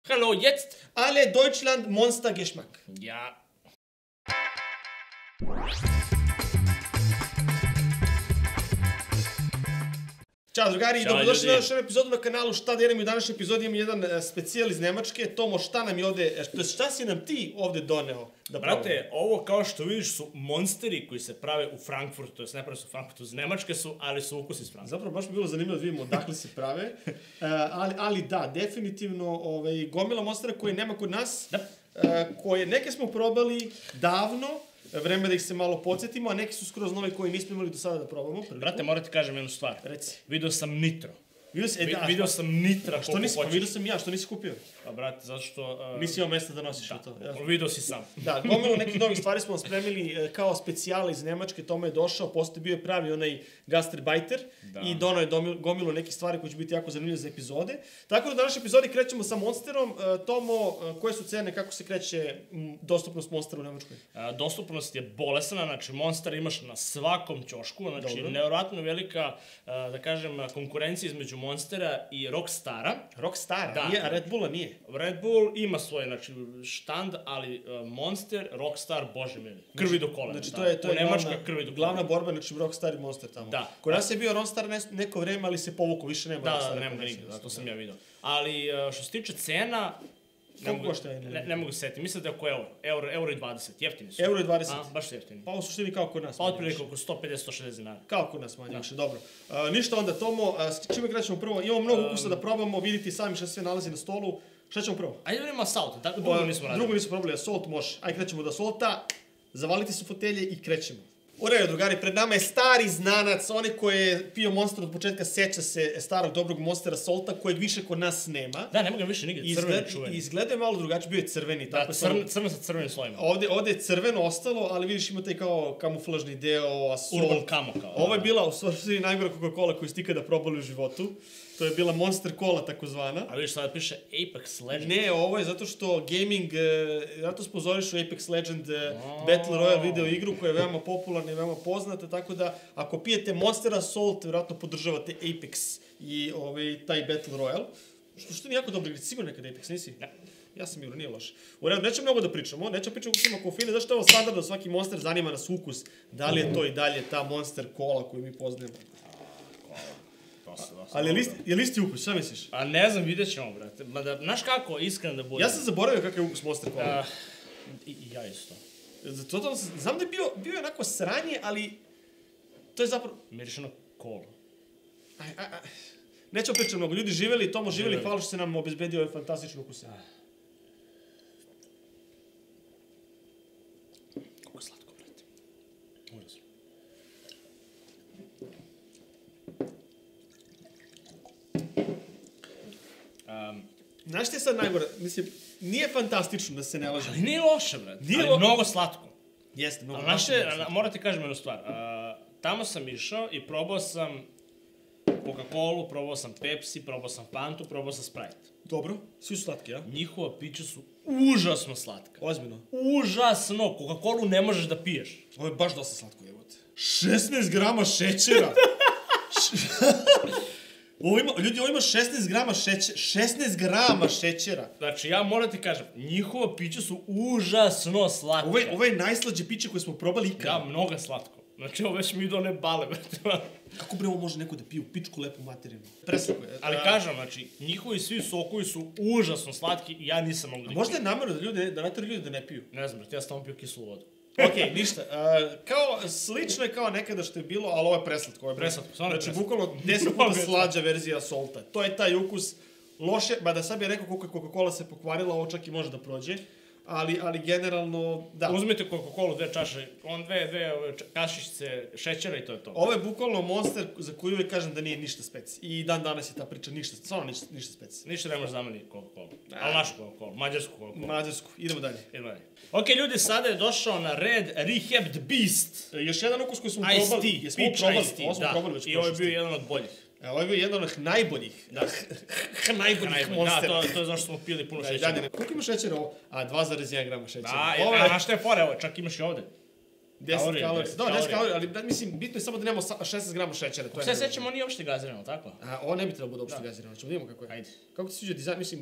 Hallo, jetzt? Alle Deutschland Monster Geschmack. Ja. Ćao drugari, Ćao, dobrodošli na ljudi. još jednu epizodu na kanalu Šta da jedem. U današnjoj epizodi imamo jedan specijal iz Nemačke. Tomo, šta nam je ovde, šta si nam ti ovde doneo da probamo? Brate, ovo kao što vidiš su monsteri koji se prave u Frankfurtu, to jest ne prave se u Frankfurtu, iz Nemačke su, ali su ukus iz Frankfurta. Zapravo baš bi bilo zanimljivo da vidimo odakle se prave. Ali da, definitivno gomila monstera koje nema kod nas. Da. Koje neke smo probali davno, vreme da ih se malo podsjetimo, a neki su skroz novi koji nismo imali do sada da probamo. Brate, moram ti kažem jednu stvar. Reci. Video sam Nitro. Vidio sam Nitra što koliko nisi, hoćeš. vidio sam ja, što nisi kupio? Pa brate, zato što... Nisi imao mesta da nosiš to. Ja. Video si sam. Da, gomilu nekih novih stvari smo vam spremili kao specijale iz Nemačke, Toma je došao, posle bio je pravi onaj gastarbajter i donao je gomilu nekih stvari koje će biti jako zanimljive za epizode. Tako da u današnjoj epizodi krećemo sa Monsterom. Tomo, koje su cene, kako se kreće dostupnost Monstera u Nemačkoj? Dostupnost je bolesna, znači Monster imaš na svakom ćošku, znači Dobro. nevjerojatno velika, da kažem, konkurencija između Monstera i Rockstara. Rockstara, Da. nije, a Red Bulla nije. Red Bull ima svoj, znači, štand, ali Monster, Rockstar, bože mili, krvi do kolena. Znači, to je Nemačka krvi do kolena. glavna borba, znači Rockstar i Monster tamo. Da. Kod nas je bio Rockstar neko vreme, ali se povukao, više nema Da, Rockstara. nema ga nigde, to sam ja vidio. Ali što se tiče cena, Koliko košta? ne mogu se setiti, mislim da je oko euro i 20, jeftini su. Euro i 20. Baš su jeftini. Pa u suštini kao kod nas. Pa otprilike oko 150-160 dinara. Kao kod nas manje više, dobro. Ništa onda, Tomo, s čime krećemo prvo? Imamo mnogo ukusa da probamo, vidite sami šta sve nalazi na stolu. Šta ćemo prvo? Ajde vidimo Assault, drugo nismo radili. Drugo nismo probali, Assault može. Ajde krećemo od Assaulta, zavalite se u fotelje i krećemo. U redu, drugari, pred nama je stari znanac, onaj koji je pio Monster od početka, seća se starog dobrog Monstera Assaulta, kojeg više kod nas nema. Da, nema ga više nigde, crveni čuveni. Izgleda je malo drugačije, bio je crveni. Da, tako crven sa crvenim slojima. Ovde je crveno ostalo, ali vidiš ima taj kao kamuflažni deo, Assault. Urban camo kao. Ovo je bila u stvari najgora Coca-Cola koju ste ikada probali u životu. To je bila Monster Cola takozvana. A vidiš sada piše Apex Legends. Ne, ovo je zato što gaming, zato spozorišu Apex Legend Battle Royale video igru koja je veoma popularna i veoma poznata, tako da ako pijete Monster Assault, vjerojatno podržavate Apex i taj Battle Royale. Što je jako dobro igra, sigurno nekad Apex, nisi? Ne. Ja sam igra, nije loš. U redu, nećemo mnogo da pričamo, nećemo pričati o ukusima kofeina, zašto je ovo standardno, svaki Monster zanima nas ukus, da li je to i dalje ta Monster Cola koju mi poznajemo. Ali je li isti ukus, šta misliš? A ne znam, vidjet ćemo, brate. Znaš kako, iskreno da bude. Ja sam zaboravio kakav je ukus Monster Cola. Ja isto. Znam da je bio je onako sranje, ali to je zapravo... Miriš na kolu. Nećemo pričati mnogo, ljudi živeli, Tomo živeli, hvala što se nam obezbedio ove fantastične ukuse. Kako je slatko, brate. Užasno. Znaš što je sad najgore? Mislim, nije fantastično da se ne laže. Ali nije loše, brate. Ali mnogo slatko. Jeste, mnogo. Moram ti kažem jednu stvar. Tamo sam išao i probao sam Coca-Colu, probao sam Pepsi, probao sam Fantu, probao sam Sprite. Dobro, svi su slatki, ja? Njihova pića su užasno slatka. Ozbiljno. Užasno. Coca-Colu ne možeš da piješ. Ovo je baš dosta slatko, jebote. 16 grama šećera! Ovo ima 16 grama šećera. 16 grama šećera. Znači, ja moram ti kažem, njihova pića su užasno slatka. Ovo je najslađe piće koje smo probali ikada. Da, mnogo slatko. Znači, ovo već mi ide one bale, brate. Kako bre ovo može neko da pije u pičku lepu materinu? Preslatko je. Ali kažem, znači, njihovi svi sokovi su užasno slatki i ja nisam mogu da Možda je namerno da natjeraju ljudi da ne piju. Ne znam, brate, ja sam tamo pio kiselu vodu. Okej, ništa. Slično je kao nekada što je bilo, ali ovo je preslatko. Preslatko, stvarno je Znači, bukvalno 10 puta slađa verzija Assaulta. To je taj ukus loše, mada sad bih rekao koliko Coca-Cola se pokvarila, ovo čak i može da prođe. Ali generalno, da. Uzmite Coca-Cola, dve čaše, dve kašičice šećera i to je to. Ovo je bukvalno Monster za koju uvijek kažem da nije ništa spec. I dan danas je ta priča stvarno ništa spec. Ništa ne može zameniti Coca-Cola. Ali našu Coca-Cola, mađarsku Coca-Cola. Mađarsku, idemo dalje. Ok, ljudi, sada je došao na red Rehabbed Beast. Još jedan ukus koji smo probali. Ice Tea, Peach Ice Tea, da. I ovo je bio jedan od boljih. Ovo je bio jedan od onih najboljih. Najboljih Monstera. Da, to je zašto smo pili puno šećera. Koliko ima šećera ovo? 2,1 grama šećera. Da, a šta je fora, evo, čak imaš i ovde. 10 kalorija. Da, 10 kalorija, ali mislim, bitno je samo da nemamo 16 grama šećera. Sve sećamo, nije uopšte gazirano, tako? Ovo ne bi trebalo bude uopšte gazirano, ćemo da vidimo kako je. Ajde. Kako ti sviđa dizajn, mislim,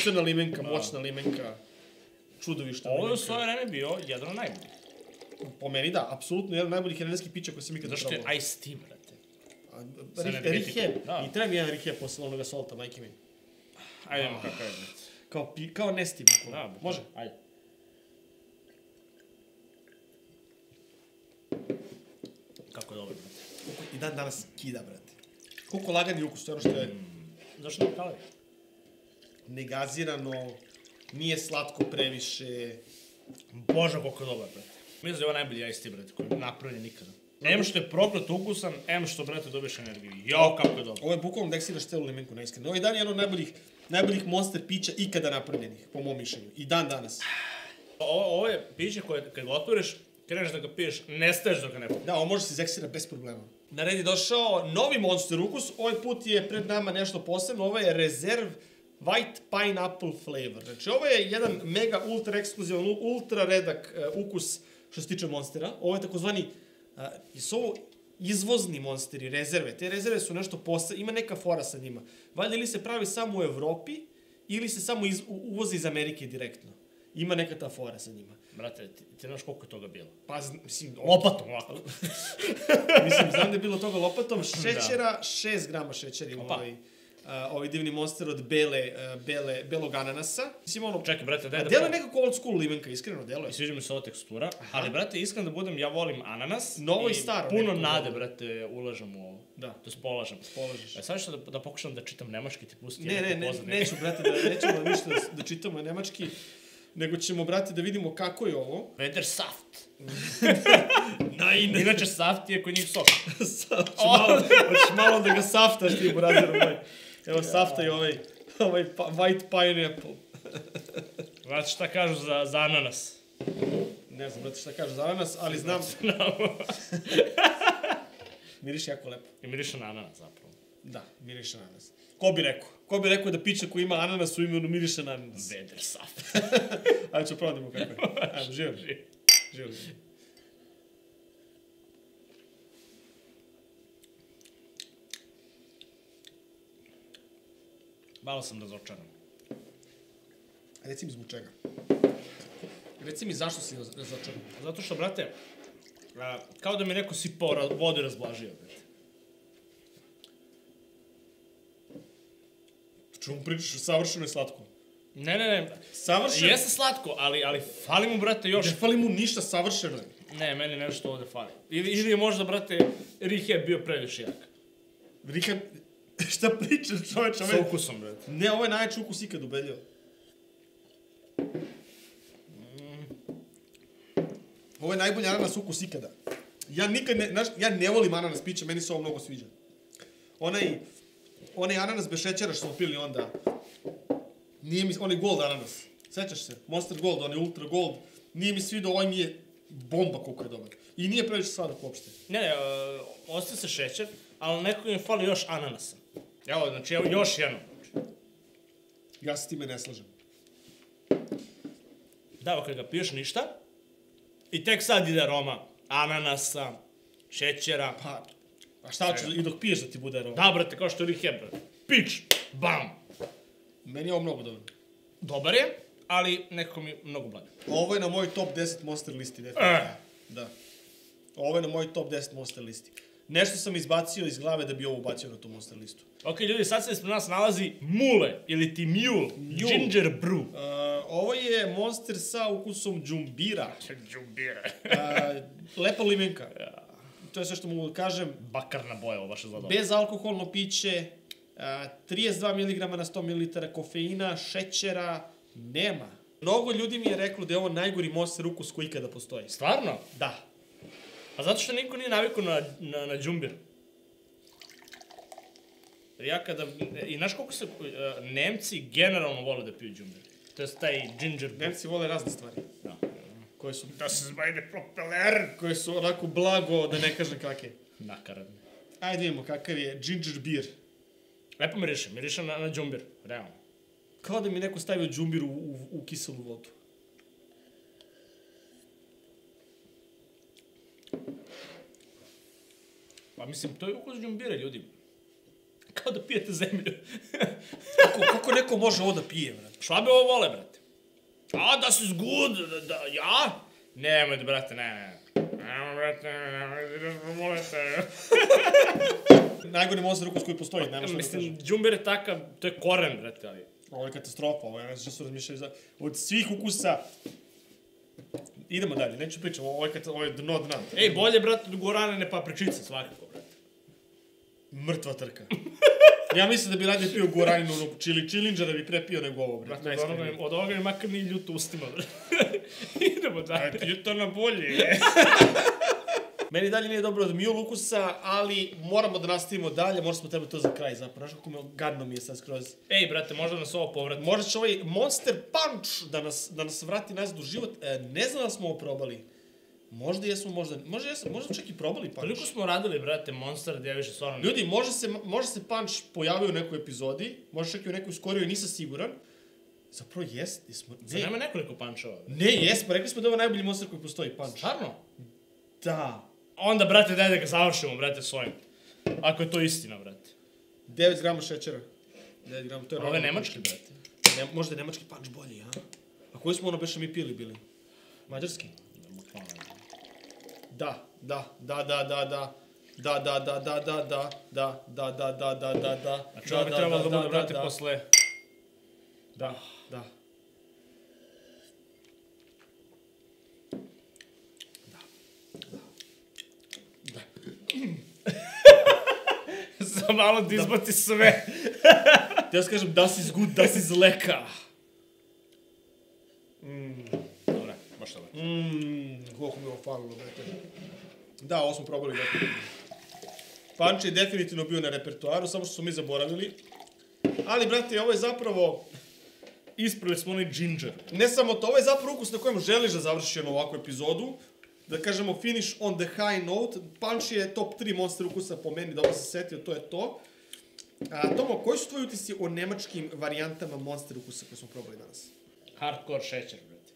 Crna limenka, moćna limenka, čudovište. Ovo je u svoje vreme bio jedan od najboljih. Po meni da, apsolutno jedan od najboljih jelenskih pića koje sam ikada probao. Zašto je Ice Tea, brate? Riheb. Da. I treba mi jedan Riheb posle onoga solta, majke mi. Ajde, idemo kakav je, brate. Kao Nesti. Da, može? Ajde. Kako je dobro, brate. I dan danas kida, brate. Koliko lagani ukus, to je ono što je Zašto nema kalorija? negazirano, nije slatko previše. Bože, koliko je dobro, brate. Mislim da je ovo najbolji Ice Tea, brate, koji je napravljen nikada. Em što je proklet ukusan, em što, brate, dobiješ energiju. Jao, kako je dobro. Ovo je bukvalno da eksiraš celu limenku, neiskreno. Ovo je dan jedan od najboljih Monster pića ikada napravljenih, po mom mišljenju. I dan danas. Ovo je piće koje, kad ga otvoriš, kreneš da ga piješ, nestaješ dok ga ne popiješ. Da, ovo može se izeksira bez problema. Na red je došao novi Monster ukus, ovaj put je pred nama nešto posebno, ovo je Reserve White Pineapple Flavor. Znači, ovo je jedan mega ultra ekskluzivan, ultra redak ukus što se tiče Monstera. Ovo je takozvani, su ovo izvozni Monsteri, rezerve. Te rezerve su nešto posebno, ima neka fora sa njima. Valjda ili se pravi samo u Evropi, ili se samo uvozi iz Amerike direktno. Ima neka ta fora sa njima. Brate, ti znaš koliko je toga bilo? Pa, mislim... Lopatom, ovako. Mislim, znam da je bilo toga lopatom. Šećera, 6 grama šećera ima ovaj divni Monster od belog ananasa. Mislim, ono... Čekaj, brate, daj da... Delo je nekako old school limenka, iskreno delo je. I sviđa mi se ova tekstura, ali, brate, iskreno da budem, ja volim ananas. Novo i staro. Puno nade, brate, ulažem u ovo. Da. To je polažem. Polažeš. Sad ću da pokušam da čitam nemački, ti pusti. Neću, brate, nećemo ništa da čitamo nemački, nego ćemo, brate, da vidimo kako je ovo. Weder Saft. Inače, Saft je kod njih sok. Hoćeš malo da ga saftaš ti, burazer, ovaj. Evo, safta i ovaj white pineapple. Znate šta kažu za ananas? Ne znam, brate, šta kažu za ananas, ali znam... Miriše jako lepo. I miriše na ananas, zapravo. Da, miriše na ananas. Ko bi rekao? Ko bi rekao da piće koji ima ananas u imenu miriše na ananas? Weder Saft. Ajde, ću prodimo kako je. Ajde, živim. Živim. Malo sam razočaran. Reci mi zbog čega. Reci mi zašto si razočaran. Zato što, brate, kao da mi neko sipao vodu i razblažio, brate. Čemu pričaš? Savršeno je slatko. Ne. Savršeno? Jeste slatko, ali fali mu, brate, još... Ne fali mu ništa, savršeno je. Ne, meni nešto ovde fali. Ili je možda, brate, Riheb bio previše jak. Riheb... Šta pričaš, čoveč? Sa ukusom, brate. Ne, ovo je najjači ukus ikad ubedljivo. Ovo je najbolji ananas ukus ikada. Ja nikad ne, znaš, ja ne volim ananas piće, meni se ovo mnogo sviđa. Onaj ananas bez šećera što smo pili onda, nije mi, onaj gold ananas, sećaš se? Monster Gold, onaj Ultra Gold, nije mi sviđa, ovaj mi je bomba koliko je dobar. I nije previše sladak uopšte. Ne, ostaje se šećer, ali nekako mi fali još ananasa. Evo, znači, evo još jedno. Ja se s time ne slažem. Da, evo, kad ga piješ ništa, i tek sad ide aroma ananasa, šećera. Pa, a šta ćeš i dok piješ da ti bude aroma? Da, brate, kao što je Riheb, brate. Pič, bam. Meni je ovo mnogo dobro. Dobar je, ali nekako mi mnogo blage. Ovo je na moj top 10 Monster listi, definitivno. Da. Ovo je na moj top 10 Monster listi. Nešto sam izbacio iz glave da bi ovo ubacio na tu Monster listu. Ok, ljudi, sad se ispred nas nalazi Mule, ili ti Mule, Ginger Brew. Ovo je Monster sa ukusom džumbira. Džumbira. Lepa limenka. To je sve što mogu da kažem. Bakarna boja, ovo baš je zadobro. Bezalkoholno piće, 32 mg na 100 ml kofeina, šećera, nema. Mnogo ljudi mi je reklo da je ovo najgori Monster ukus koji ikada postoji. Stvarno? Da. A zato što niko nije navikao na džumbir. Ja kada... I znaš koliko se... Nemci generalno vole da piju džumbir. To je taj ginger... Nemci vole razne stvari. Da. Koje su... Da se zbajde propeler! Koje su onako blago, da ne kažem kakve. Nakaradne. Ajde vidimo kakav je ginger beer. Lepo miriše na džumbir, realno. Kao da mi neko stavio džumbir u kiselu vodu. Pa mislim, to je ukus džumbira, ljudi. Kao da pijete zemlju. Kako neko može ovo da pije, brate? Švabe ovo vole, brate. A, das is good, ja? Nemojte, brate, ne. Nemoj, brate, volite. Najgore monster ukus koji postoji, nema što da kažem. Mislim, džumber je takav, to je koren, brate, ali... Ovo je katastrofa, ovo je, ne znam što su razmišljali za... Od svih ukusa... Idemo dalje, neću pričam, ovo je dno dna. Ej, bolje, brate, od guaranine papričice, svakako, brate. Mrtva trka. Ja mislim da bi radije pio guaraninu, ono, chillinđera bi prepio nego ovo, brate. Od ovoga mi makar nije ljut ustima, brate. Idemo dalje. Ajde, je to na bolje. Meni dalje nije dobro od mule ukusa, ali moramo da nastavimo dalje, možda smo treba to za kraj zapravo. Znaš kako gadno mi je sad skroz. Ej, brate, možda nas ovo povrati. Možda će ovaj Monster Punch da nas vrati nazad u život. Ne znam da smo ovo probali. Možda jesmo, možda čak i probali Punch. Koliko smo radili, brate, Monster, da ja više stvarno... Ljudi, možda se Punch pojavio u nekoj epizodi, možda čak i u nekoj skorijoj, nisam siguran. Zapravo jesmo... Zar nema nekoliko punchova? Ne, jesmo, rekli smo da je ovo najbolji monster koji postoji, Punch. Stvarno? Da. Onda, brate, daj da ga završimo, brate, s ovim. Ako je to istina, brate. 9 grama šećera. 9 grama, to je... Ovo je nemački, brate. Možda je nemački Punch bolji, a? A koji smo ono beše mi pili bili? Mađarski? Da. Znači, ovo bi trebalo da bude, brate, posle... Da. Za malo da izbati sve. Ja se kažem, das is good, das is leka. Dobre, baš to lepo. Koliko mi ovo falilo, brate. Da, ovo smo probali, brate. Punch je definitivno bio na repertoaru, samo što smo mi zaboravili. Ali, brate, ovo je zapravo... Ispravili smo onaj ginger. Ne samo to, ovo je zapravo ukus na kojem želiš da završiš jednu ovakvu epizodu. Da kažemo, finish on the high note. Punch je top 3 monster ukusa po meni, dobro se setio, to je to. Tomo, koji su tvoji utisci o nemačkim varijantama monster ukusa koje smo probali danas? Hardcore šećer, brate.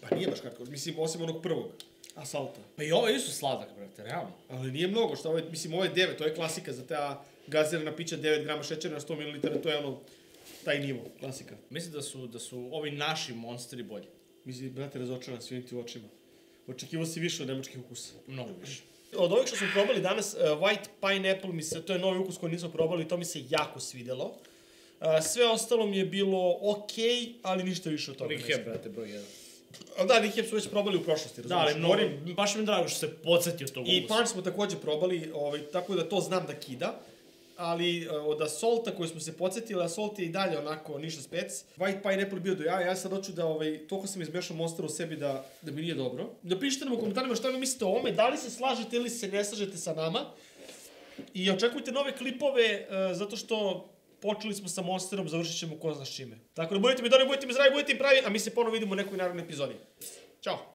Pa nije baš hardcore, mislim, osim onog prvog. Asalta. Pa i ovo je isto sladak, brate, realno. Ali nije mnogo, što ovo je, mislim, ovo je 9, to je klasika za ta gazirana pića, 9 grama šećera na 100 ml, to je ono, taj nivo, klasika. Mislim da su ovi naši monsteri bolji. Mislim, brate, razočaran svim ti u očima. Očekivao si više od nemačkih ukusa. Mnogo više. Od ovih što smo probali danas, White Pineapple, to je novi ukus koji nismo probali, to mi se jako svidelo. Sve ostalo mi je bilo okej, ali ništa više od toga. Riheb, brate, broj 1. Da, Riheb su već probali u prošlosti, razumiješ? Da, ali baš mi je drago što se podsjetio tog ukusa. I Punch smo također probali, tako da to znam da kida. Ali od Asolta koji smo se podsjetili, Assault je i dalje onako ništa spec. White Pineapple bio do ja sad hoću da toliko sam izmešao monstera u sebi da mi nije dobro. Napišite nam u komentarima šta vi mislite o ovome, da li se slažete ili se ne slažete sa nama. I očekujte nove klipove, zato što počeli smo sa monsterom, završit ćemo ko zna s čime. Tako da budete mi dobri, budete mi zdravi, budete mi pravi, a mi se ponovo vidimo u nekoj narednoj epizodi. Ćao!